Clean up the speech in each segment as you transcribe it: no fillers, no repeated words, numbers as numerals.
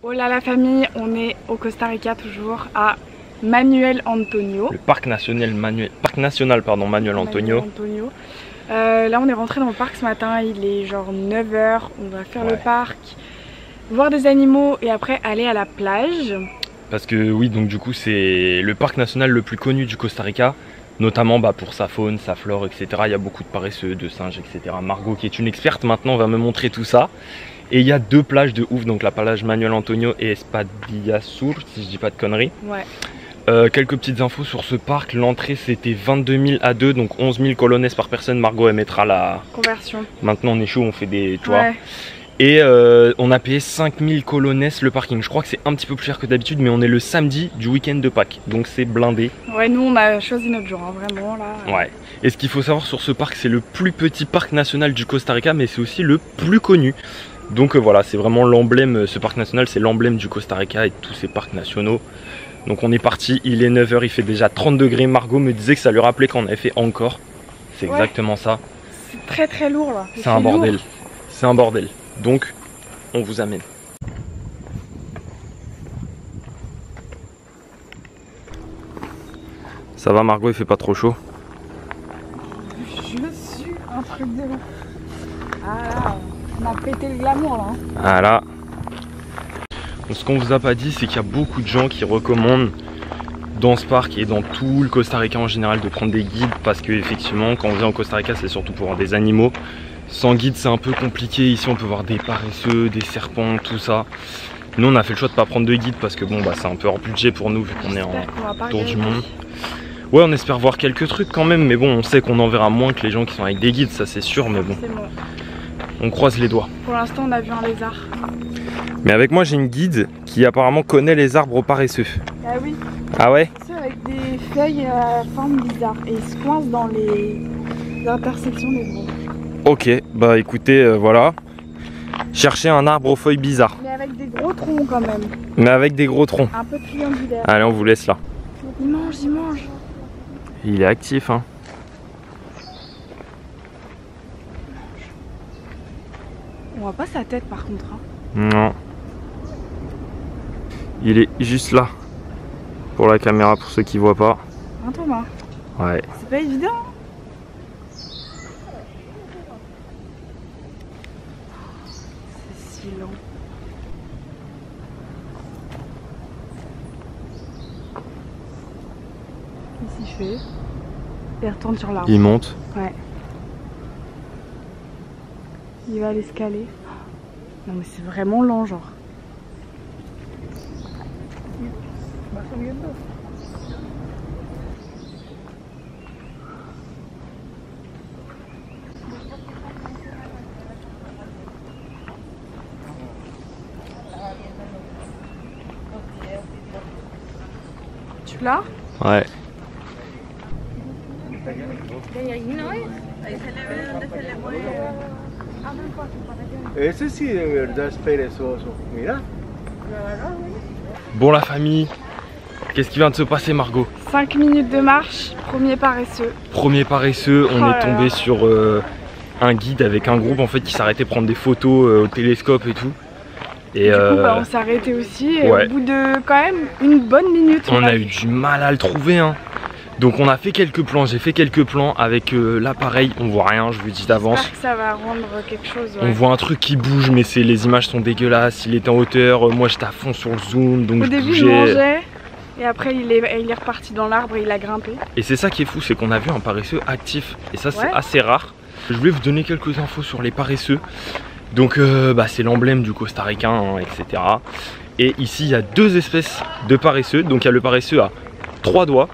Hola la famille, on est au Costa Rica toujours à Manuel Antonio. Le parc national Manuel Antonio. Là on est rentré dans le parc ce matin, il est genre 9 h, on va faire le parc, voir des animaux et après aller à la plage. Parce que oui, donc du coup c'est le parc national le plus connu du Costa Rica, notamment pour sa faune, sa flore, etc. Il y a beaucoup de paresseux, de singes, etc. Margot qui est une experte maintenant va me montrer tout ça. Et il y a deux plages de ouf, donc la plage Manuel Antonio et Espadilla Sur, si je dis pas de conneries. Ouais. Quelques petites infos sur ce parc, l'entrée c'était 22 000 à 2, donc 11 000 colones par personne. Margot elle mettra la conversion. Maintenant on est chaud, on fait des... Tu vois. Et on a payé 5 000 colones le parking. Je crois que c'est un petit peu plus cher que d'habitude, mais on est le samedi du week-end de Pâques, donc c'est blindé. Ouais, nous on a choisi notre jour, hein, vraiment là. Ouais. Et ce qu'il faut savoir sur ce parc, c'est le plus petit parc national du Costa Rica, mais c'est aussi le plus connu. Donc voilà, c'est vraiment l'emblème, ce parc national, c'est l'emblème du Costa Rica et de tous ces parcs nationaux. Donc on est parti, il est 9 h, il fait déjà 30 degrés. Margot me disait que ça lui rappelait quand on avait fait encore. C'est exactement ça. C'est très très lourd là. C'est un bordel. C'est un bordel. Donc on vous amène. Ça va Margot, il fait pas trop chaud? Je suis un truc de ouf. Ah là, on a pété le glamour là. Voilà. Ce qu'on vous a pas dit, c'est qu'il y a beaucoup de gens qui recommandent dans ce parc et dans tout le Costa Rica en général de prendre des guides, parce que effectivement quand on vient au Costa Rica c'est surtout pour voir des animaux. Sans guide c'est un peu compliqué, ici on peut voir des paresseux, des serpents, tout ça. Nous on a fait le choix de pas prendre de guide parce que bon c'est un peu hors budget pour nous vu qu'on est en tour du monde. Ouais, on espère voir quelques trucs quand même, mais bon on sait qu'on en verra moins que les gens qui sont avec des guides, ça c'est sûr, mais bon. On croise les doigts. Pour l'instant on a vu un lézard. Mais avec moi j'ai une guide qui apparemment connaît les arbres paresseux. Ah oui. Ah ouais? C'est avec des feuilles à forme bizarre et ils se coincent dans les intersections des branches. Ok, bah écoutez, voilà. Cherchez un arbre aux feuilles bizarres. Mais avec des gros troncs quand même. Mais avec des gros troncs. Un peu triangulaire. Allez, on vous laisse là. Il mange, il mange. Il est actif, hein. On voit pas sa tête par contre. Hein. Non. Il est juste là. Pour la caméra, pour ceux qui voient pas. Hein Thomas? Ouais. C'est pas évident. C'est si lent. Qu'est-ce qu'il fait? Il retourne sur l'arbre. Il monte. Ouais. Il va l'escalader. Non mais c'est vraiment lent genre. Tu l'as? Ouais. Ese sí de verdad es perezoso, mira. Bon la famille, qu'est-ce qui vient de se passer Margot? 5 minutes de marche, premier paresseux. Premier paresseux, on est tombé sur un guide avec un groupe en fait qui s'arrêtait prendre des photos au télescope et tout. Et du coup on s'est arrêté aussi et au bout de quand même une bonne minute. On a eu du mal à le trouver hein. Donc on a fait quelques plans, j'ai fait quelques plans avec l'appareil, on voit rien, je vous dis d'avance. J'espère que ça va rendre quelque chose. Ouais. On voit un truc qui bouge mais les images sont dégueulasses, il était en hauteur, moi j'étais à fond sur le zoom donc au début, il mangeait et après il est reparti dans l'arbre et il a grimpé. Et c'est ça qui est fou, c'est qu'on a vu un paresseux actif et ça c'est assez rare. Je voulais vous donner quelques infos sur les paresseux. Donc c'est l'emblème du Costa Ricain hein, etc. Et ici il y a deux espèces de paresseux, donc il y a le paresseux à 3 doigts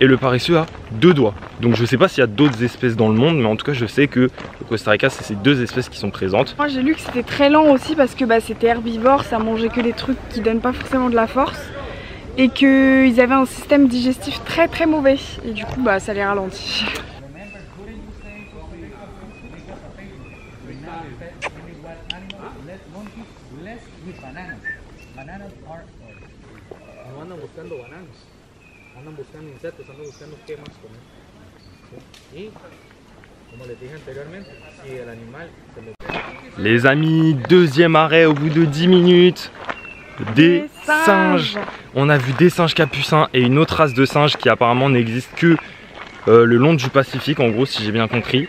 et le paresseux a 2 doigts. Donc je sais pas s'il y a d'autres espèces dans le monde, mais en tout cas je sais que au Costa Rica c'est ces deux espèces qui sont présentes. Moi j'ai lu que c'était très lent aussi parce que c'était herbivore, ça mangeait que des trucs qui donnent pas forcément de la force et qu'ils avaient un système digestif très très mauvais et du coup ça les ralentit. Andan buscando insectos, andan buscando qué más comer. ¿Sí? Y como les dije anteriormente, si el animal se lo... Les amis, deuxième arrêt au bout de 10 minutes. des singes. On a vu des singes capucins et une autre race de singes qui apparemment n'existe que le long du Pacifique, en gros, si j'ai bien compris.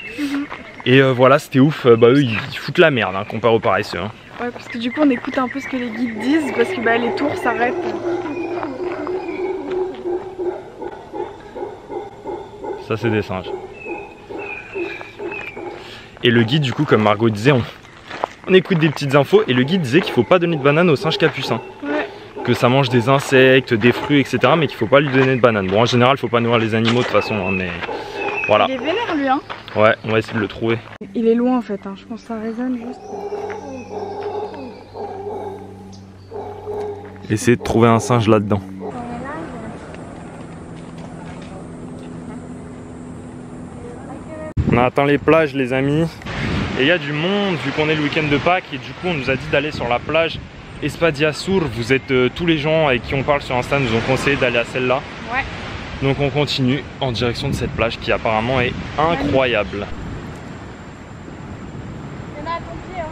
Et voilà, c'était ouf. Bah eux, ils foutent la merde hein, comparé aux paresseux. Hein. Ouais, parce que du coup, on écoute un peu ce que les guides disent parce que bah, les tours s'arrêtent. Ça, c'est des singes. Et le guide, du coup, comme Margot disait, on écoute des petites infos. Et le guide disait qu'il faut pas donner de banane aux singes capucins. Ouais. Que ça mange des insectes, des fruits, etc. Mais qu'il faut pas lui donner de banane. Bon, en général, faut pas nourrir les animaux de toute façon, hein, mais voilà. Il est vénère lui, hein. Ouais, on va essayer de le trouver. Il est loin en fait, hein. Je pense que ça résonne juste. Essayez de trouver un singe là-dedans. On attend les plages les amis. Et il y a du monde vu qu'on est le week-end de Pâques. Et du coup on nous a dit d'aller sur la plage Espadia Sur. Vous êtes tous les gens avec qui on parle sur Insta nous ont conseillé d'aller à celle-là. Ouais. Donc on continue en direction de cette plage qui apparemment est incroyable. Il y en a à ton pied, hein.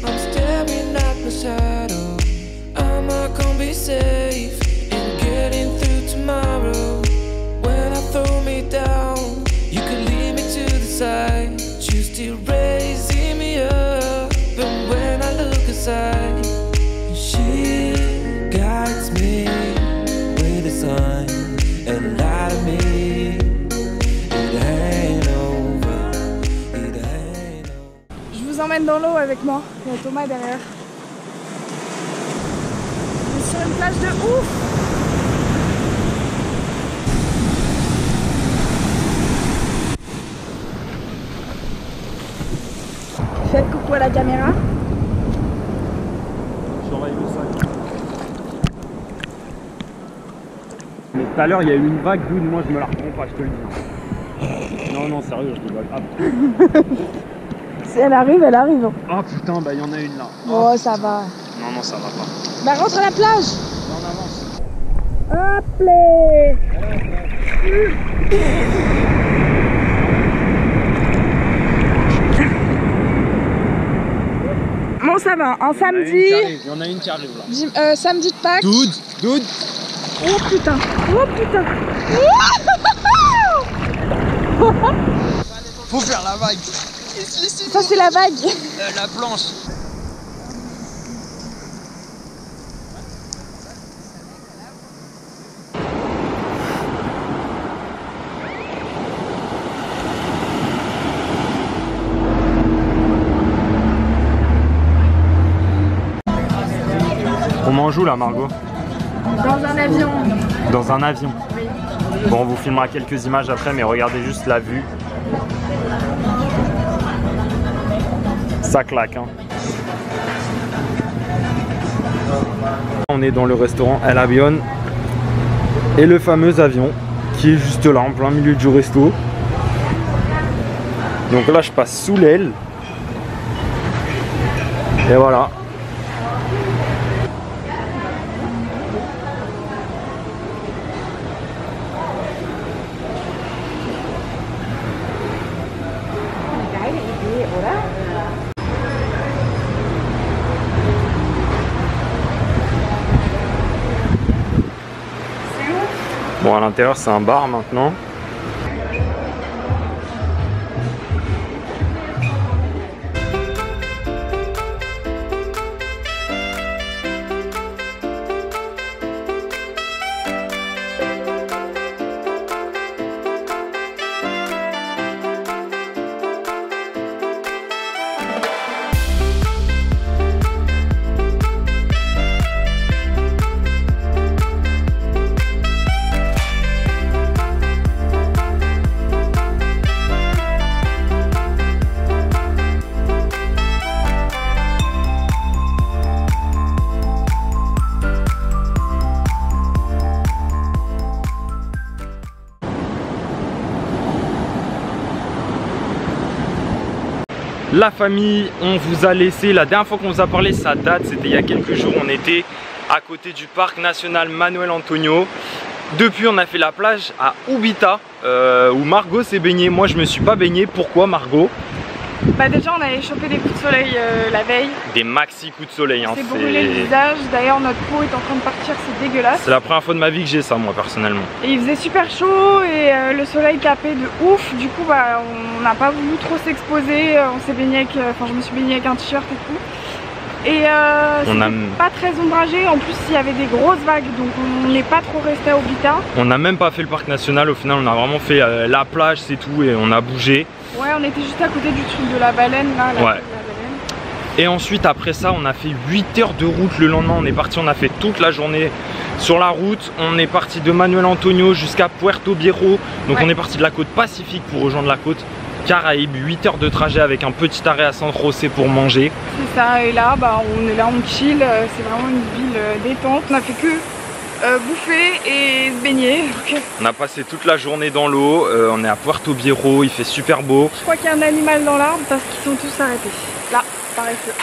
I'm staring at my shadow. Am I gonna be safe in getting through tomorrow? When I throw me down, you can lead me to the side. You still raising me up, but when I look aside, she guides me with a sign and light of me. It ain't over. It ain't over. Je vous emmène dans l'eau avec moi. Il y a Thomas derrière. On est sur une plage de ouf. Faites coucou à la caméra. Surveille le sac. Mais tout à l'heure il y a eu une vague d'où moi je me la reprends pas, je te le dis. Non non sérieux je rigole. Ah. Si elle arrive, elle arrive. Oh putain bah il y en a une là. Oh ça va. Non non ça va pas. Bah rentre à la plage. On avance. Hop les. Bon ça va, un samedi. Il y en a une qui arrive là. Samedi de Pâques. Dude. Oh putain. Oh putain. Faut faire la vague. Ça c'est la vague. La planche. On mange où là Margot? Dans un avion. Dans un avion. Oui. Bon on vous filmera quelques images après mais regardez juste la vue. Ça claque hein. On est dans le restaurant El Avion et le fameux avion qui est juste là en plein milieu du resto. Donc là je passe sous l'aile. Et voilà. Bon à l'intérieur c'est un bar maintenant. La famille, on vous a laissé, la dernière fois qu'on vous a parlé, ça date, c'était il y a quelques jours, on était à côté du parc national Manuel Antonio. Depuis, on a fait la plage à Ubita où Margot s'est baignée. Moi, je me suis pas baigné. Pourquoi, Margot? Bah déjà on avait chopé des coups de soleil la veille. Des maxi coups de soleil. On s'est brûlé le visage. D'ailleurs notre peau est en train de partir, c'est dégueulasse. C'est la première fois de ma vie que j'ai ça, moi personnellement. Et il faisait super chaud et le soleil tapait de ouf. Du coup bah on n'a pas voulu trop s'exposer. On s'est baigné avec, je me suis baignée avec un t-shirt et tout. Et c'était pas très ombragé, en plus il y avait des grosses vagues, donc on n'est pas trop resté à Ubita. On n'a même pas fait le parc national, au final on a vraiment fait la plage, c'est tout, et on a bougé. Ouais, on était juste à côté du truc de la baleine là, la baleine. Et ensuite après ça on a fait 8 heures de route le lendemain, on est parti, on a fait toute la journée sur la route. On est parti de Manuel Antonio jusqu'à Puerto Viejo, donc on est parti de la côte Pacifique pour rejoindre la côte Caraïbes, 8 heures de trajet avec un petit arrêt à San José pour manger. C'est ça, et là bah, on est là, on chill, c'est vraiment une ville détente. On a fait que bouffer et se baigner. Donc... On a passé toute la journée dans l'eau, on est à Puerto Viejo, il fait super beau. Je crois qu'il y a un animal dans l'arbre parce qu'ils sont tous arrêtés. Là, paresseux.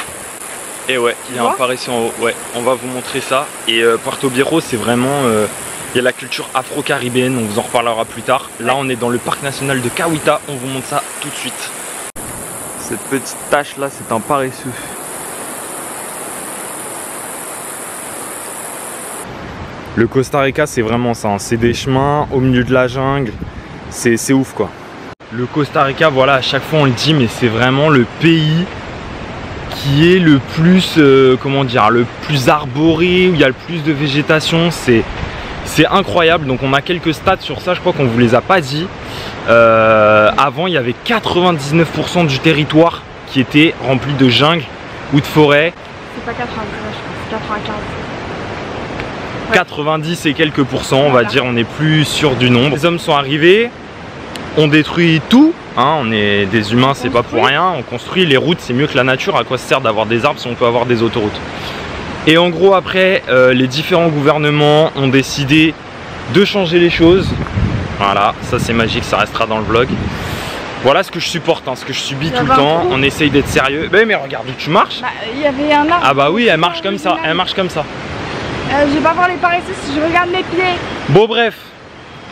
Et ouais, il y a un paresseux en haut, ouais, on va vous montrer ça. Et Puerto Viejo c'est vraiment... il y a la culture afro-caribéenne, on vous en reparlera plus tard. Là on est dans le parc national de Cahuita, on vous montre ça tout de suite. Cette petite tache là, c'est un paresseux. Le Costa Rica c'est vraiment ça, hein. C'est des chemins au milieu de la jungle, c'est ouf quoi. Le Costa Rica, voilà, à chaque fois on le dit, mais c'est vraiment le pays qui est le plus, comment dire, le plus arboré, où il y a le plus de végétation, c'est incroyable. Donc on a quelques stats sur ça, je crois qu'on vous les a pas dit. Avant il y avait 99% du territoire qui était rempli de jungle ou de forêt. C'est pas 90, je pense, 95. Ouais. 90 et quelques pourcents, on va dire, on est plus sûr du nombre. Les hommes sont arrivés, on détruit tout, hein, on est des humains, c'est pas pour rien, on construit les routes, c'est mieux que la nature, à quoi ça sert d'avoir des arbres si on peut avoir des autoroutes? Et en gros après, les différents gouvernements ont décidé de changer les choses. Voilà, ça c'est magique, ça restera dans le vlog. Voilà ce que je supporte, hein, ce que je subis tout le temps. On essaye d'être sérieux. Mais regarde où tu marches. Bah, il y avait un arbre. Ah bah oui, elle marche comme ça, elle marche comme ça. Je vais pas voir les paresseux si je regarde mes pieds. Bon bref,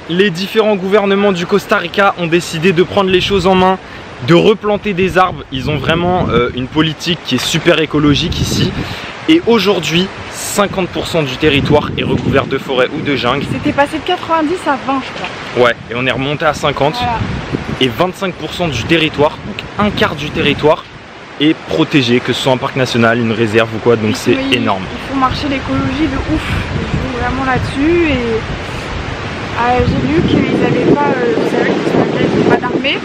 les différents gouvernements du Costa Rica ont décidé de prendre les choses en main, de replanter des arbres. Ils ont vraiment une politique qui est super écologique ici. Et aujourd'hui, 50% du territoire est recouvert de forêt ou de jungle. C'était passé de 90 à 20 je crois. Ouais, et on est remonté à 50. Voilà. Et 25% du territoire, donc un quart du territoire, est protégé, que ce soit un parc national, une réserve ou quoi, donc c'est énorme. Il faut marcher l'écologie de ouf, ils jouent vraiment là-dessus. Et j'ai lu qu'ils n'avaient pas, vous savez, qu'ils n'avaient pas d'armée.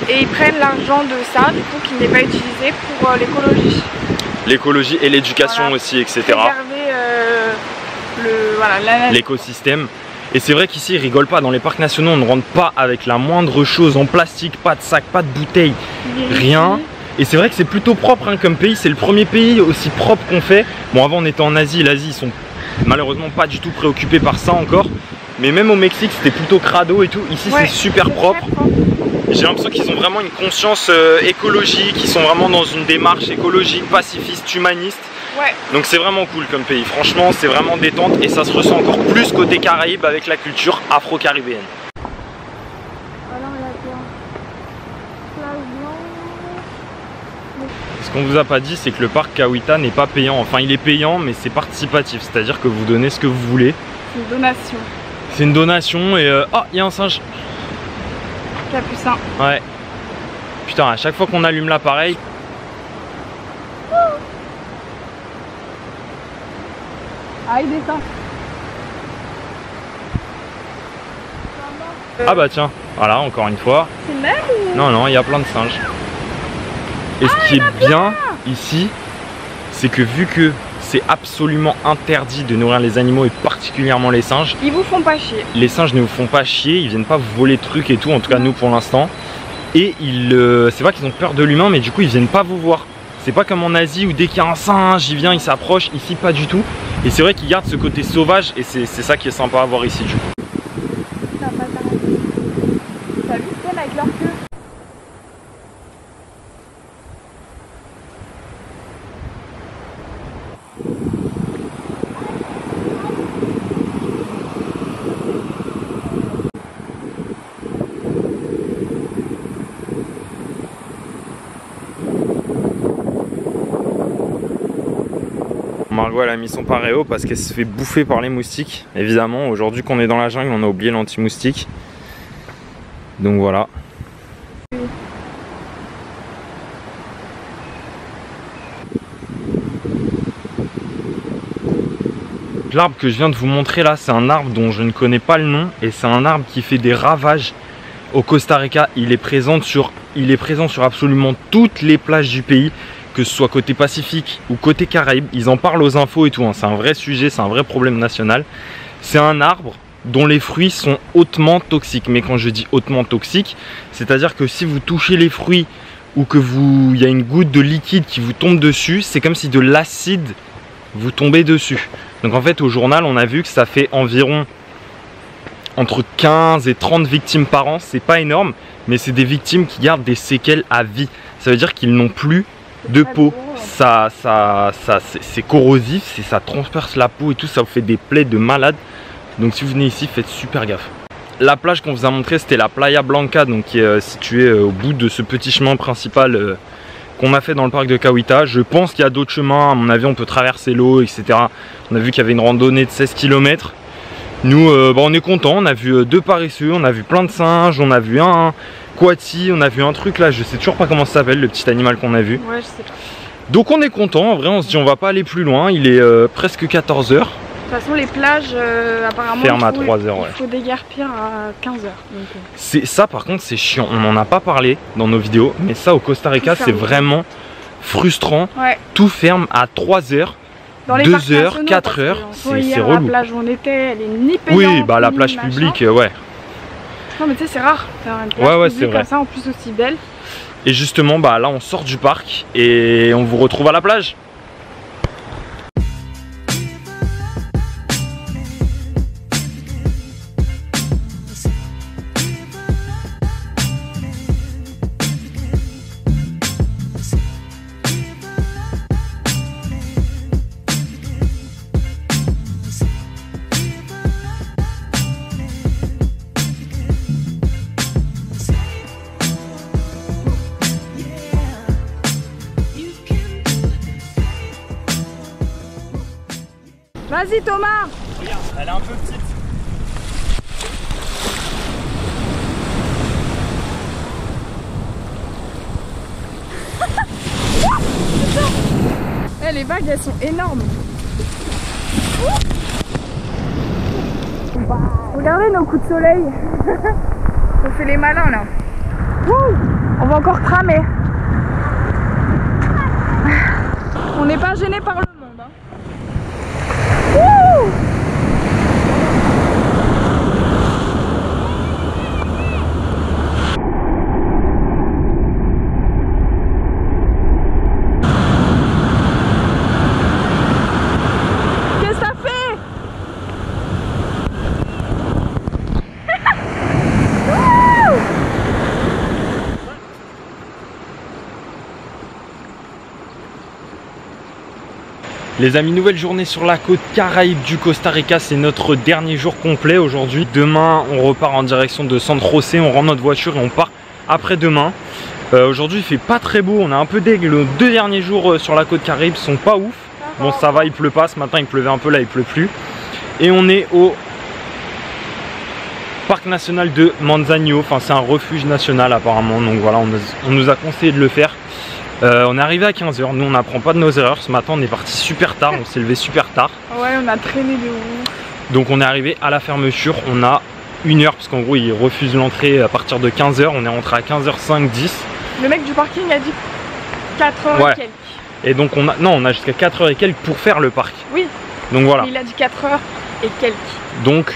Et ils prennent l'argent de ça, du coup, qui n'est pas utilisé pour l'écologie. L'écologie et l'éducation aussi, etc. Préserver l'écosystème. Et c'est vrai qu'ici ils rigolent pas, dans les parcs nationaux on ne rentre pas avec la moindre chose en plastique, pas de sac, pas de bouteille, rien. Et c'est vrai que c'est plutôt propre hein, comme pays, c'est le premier pays aussi propre qu'on fait. Bon avant on était en Asie, l'Asie ils sont malheureusement pas du tout préoccupés par ça encore. Mais même au Mexique c'était plutôt crado et tout, ici c'est super propre. J'ai l'impression qu'ils ont vraiment une conscience écologique, ils sont vraiment dans une démarche écologique, pacifiste, humaniste. Ouais. Donc c'est vraiment cool comme pays, franchement c'est vraiment détente et ça se ressent encore plus côté Caraïbes avec la culture afro-caribéenne. Ce qu'on vous a pas dit c'est que le parc Cahuita n'est pas payant, enfin il est payant mais c'est participatif, c'est-à-dire que vous donnez ce que vous voulez. C'est une donation. C'est une donation et oh il y a un singe. Capucin. Ouais. Putain à chaque fois qu'on allume l'appareil. Ah il descend. Ah bah tiens, voilà encore une fois. C'est le même ou... Non non, il y a plein de singes. Et ce qui est bien ici, c'est que vu que c'est absolument interdit de nourrir les animaux et particulièrement les singes. Ils vous font pas chier. Les singes ne vous font pas chier, ils viennent pas vous voler de trucs et tout, en tout cas nous pour l'instant. Et c'est pas qu'ils ont peur de l'humain mais du coup ils viennent pas vous voir. C'est pas comme en Asie où dès qu'il y a un singe, il vient, il s'approche. Ici, pas du tout. Et c'est vrai qu'ils gardent ce côté sauvage et c'est ça qui est sympa à voir ici du coup. T'as vu ce avec leur queue? Margot elle a mis son paréo parce qu'elle se fait bouffer par les moustiques. Évidemment, aujourd'hui qu'on est dans la jungle, on a oublié l'anti-moustique. Donc voilà. L'arbre que je viens de vous montrer là, c'est un arbre dont je ne connais pas le nom et c'est un arbre qui fait des ravages au Costa Rica. Il est présent sur absolument toutes les plages du pays, que ce soit côté Pacifique ou côté Caraïbes. Ils en parlent aux infos et tout, hein. C'est un vrai sujet, c'est un vrai problème national. C'est un arbre dont les fruits sont hautement toxiques. Mais quand je dis hautement toxique, c'est-à-dire que si vous touchez les fruits ou que il y a une goutte de liquide qui vous tombe dessus, c'est comme si de l'acide vous tombait dessus. Donc en fait au journal on a vu que ça fait environ entre 15 et 30 victimes par an. C'est pas énorme, mais c'est des victimes qui gardent des séquelles à vie. Ça veut dire qu'ils n'ont plus de peau. C'est corrosif, ça transperce la peau et tout, ça vous fait des plaies de malade. Donc si vous venez ici, faites super gaffe. La plage qu'on vous a montré, c'était la Playa Blanca, donc qui est située au bout de ce petit chemin principal qu'on a fait dans le parc de Cahuita. Je pense qu'il y a d'autres chemins, à mon avis on peut traverser l'eau, etc. On a vu qu'il y avait une randonnée de 16 km. Nous on est content, on a vu 2 paresseux, on a vu plein de singes, on a vu un coati, on a vu un truc là, je sais toujours pas comment ça s'appelle, le petit animal qu'on a vu. Ouais, je sais pas. Donc on est content, en vrai on se dit on va pas aller plus loin, il est presque 14 h. De toute façon les plages apparemment ferment à 3 h, ouais. Il faut déguerpir à 15 h. Ça par contre c'est chiant, on n'en a pas parlé dans nos vidéos, mais ça au Costa Rica c'est vraiment frustrant. Ouais. Tout ferme à 3 h, 2 h, 4 h, c'est relou. La plage où on était, elle est ni payante. Oui, bah la plage publique, ouais. Non mais tu sais c'est rare faire une plage publique comme ça, en plus aussi belle. Et justement bah là on sort du parc et on vous retrouve à la plage. Vas-y Thomas. Regarde, elle est un peu petite. Eh, les vagues elles sont énormes. Regardez nos coups de soleil. On fait les malins là. On va encore cramer. On n'est pas gêné par le monde, hein. Qu'est-ce que ça fait? Les amis, nouvelle journée sur la côte Caraïbe du Costa Rica, c'est notre dernier jour complet aujourd'hui. Demain, on repart en direction de San José, on rend notre voiture et on part après-demain. Aujourd'hui, il fait pas très beau, on a un peu d'aigle. Les 2 derniers jours sur la côte Caraïbe sont pas ouf. Bon, ça va, il pleut pas. Ce matin, il pleuvait un peu, là, il pleut plus. Et on est au parc national de Manzanillo. Enfin, c'est un refuge national apparemment. Donc voilà, on nous a conseillé de le faire. On est arrivé à 15 h, nous on n'apprend pas de nos erreurs. Ce matin on est parti super tard, on s'est levé super tard. Ouais, on a traîné de ouf. Donc on est arrivé à la fermeture, on a 1 heure parce qu'en gros ils refusent l'entrée à partir de 15 h. On est rentré à 15h05, 10. Le mec du parking a dit 4 h et quelques. Et donc on a jusqu'à 4 h et quelques pour faire le parc. Oui. Donc voilà. Il a dit 4 h et quelques. Donc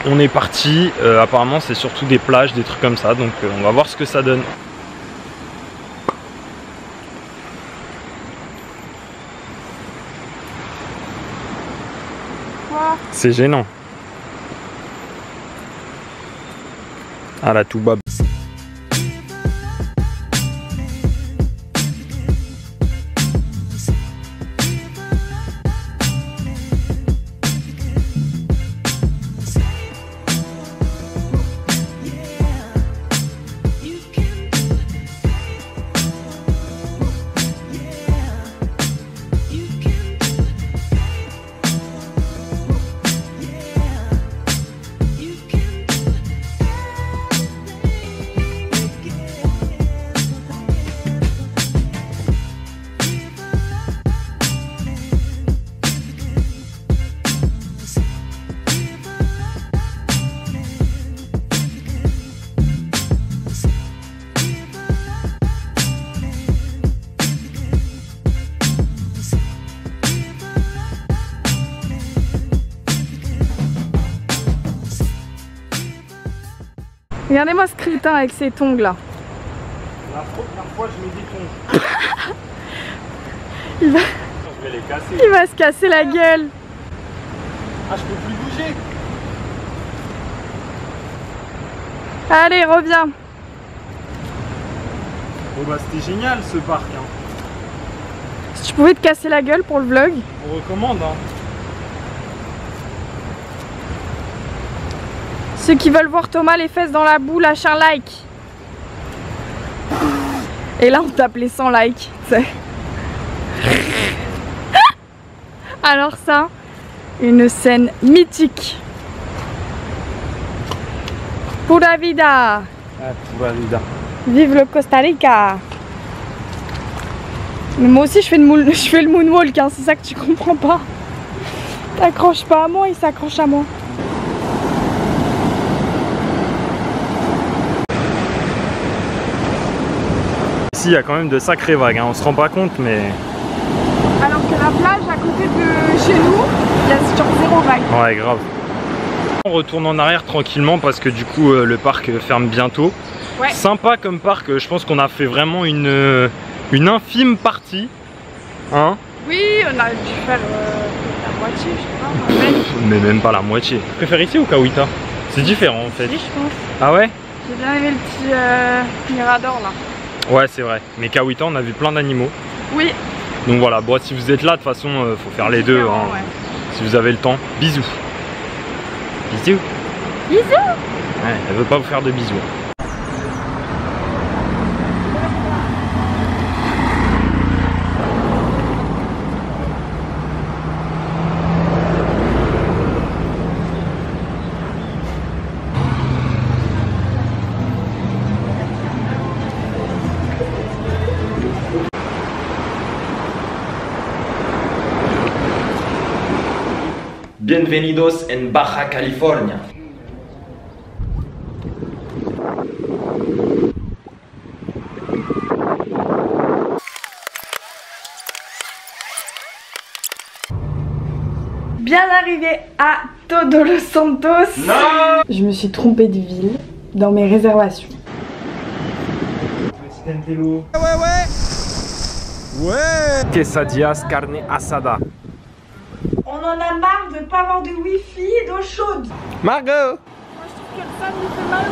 on est parti, apparemment c'est surtout des plages, des trucs comme ça. Donc on va voir ce que ça donne. C'est gênant. Ah la Toubab. Regardez-moi ce crétin avec ses tongs là. La première fois je mets des tongs. Il va... Je vais les casser. Il va se casser la gueule. Ah, je peux plus bouger. Allez, reviens. Bon bah c'était génial ce parc. Hein. Si tu pouvais te casser la gueule pour le vlog. On recommande. Hein. Ceux qui veulent voir Thomas les fesses dans la boue, lâche un like. Et là on tape les 100 likes. Alors ça, une scène mythique. Pura vida. Ah, pura vida. Vive le Costa Rica. Mais moi aussi je fais le moonwalk, hein, c'est ça que tu comprends pas. T'accroches pas à moi, il s'accroche à moi. Ici il y a quand même de sacrées vagues, hein. On se rend pas compte mais... Alors que la plage à côté de chez nous, il y a genre 0 vague. Ouais grave. On retourne en arrière tranquillement parce que du coup le parc ferme bientôt. Ouais. Sympa comme parc, je pense qu'on a fait vraiment une infime partie. Hein? Oui, on a dû faire la moitié, je sais pas. Mais même pas la moitié. Tu préfères ici ou Cahuita? C'est différent en fait. Si, je pense. Ah ouais? J'ai bien aimé le petit mirador là. Ouais c'est vrai. Mais Cahuita on a vu plein d'animaux. Oui. Donc voilà, bon, si vous êtes là de toute façon faut faire les deux. Hein. Ouais. Si vous avez le temps. Bisous. Bisous. Bisous. Ouais, elle veut pas vous faire de bisous. Bienvenidos en Baja California. Bien arrivé à Todos los Santos. Non. Je me suis trompée de ville dans mes réservations. Ouais. Quesadillas carne asada. On en a marre de pas avoir de wifi et d'eau chaude. Margot. Moi je trouve que ça me fait mal.